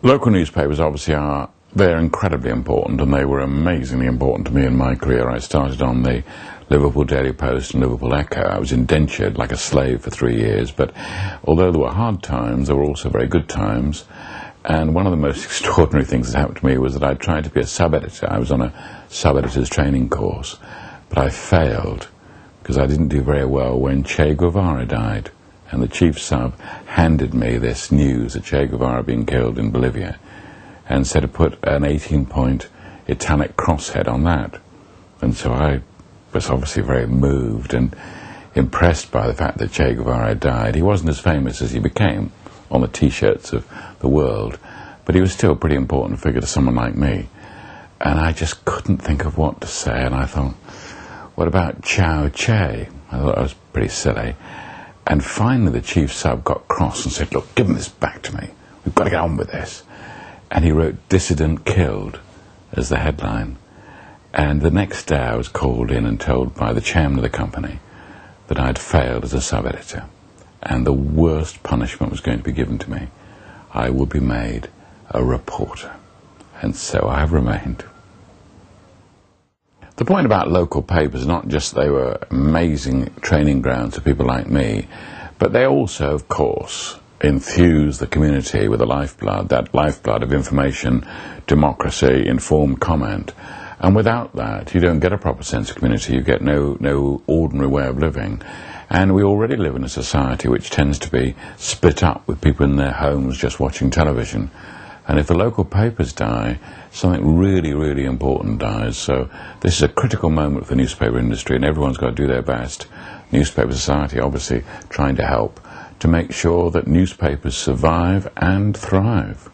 Local newspapers obviously they're incredibly important, and they were amazingly important to me in my career. I started on the Liverpool Daily Post and Liverpool Echo. I was indentured like a slave for 3 years, but although there were hard times, there were also very good times. And one of the most extraordinary things that happened to me was that I tried to be a sub-editor. I was on a sub-editor's training course, but I failed because I didn't do very well when Che Guevara died. And the chief sub handed me this news that Che Guevara had been killed in Bolivia and said to put an 18-point italic crosshead on that. And so I was obviously very moved and impressed by the fact that Che Guevara died. He wasn't as famous as he became on the T-shirts of the world, but he was still a pretty important figure to someone like me. And I just couldn't think of what to say, and I thought, what about Ciao Che? I thought that was pretty silly. And finally the chief sub got cross and said, look, give him this back to me. We've got to get on with this. And he wrote Dissident Killed as the headline. And the next day I was called in and told by the chairman of the company that I'd failed as a sub-editor. And the worst punishment was going to be given to me. I would be made a reporter. And so I have remained. The point about local papers is not just they were amazing training grounds for people like me, but they also, of course, infuse the community with a lifeblood, that lifeblood of information, democracy, informed comment. And without that, you don't get a proper sense of community. You get no ordinary way of living. And we already live in a society which tends to be split up with people in their homes just watching television. And if the local papers die, something really, really important dies. So this is a critical moment for the newspaper industry, and everyone's got to do their best. Newspaper Society obviously trying to help to make sure that newspapers survive and thrive.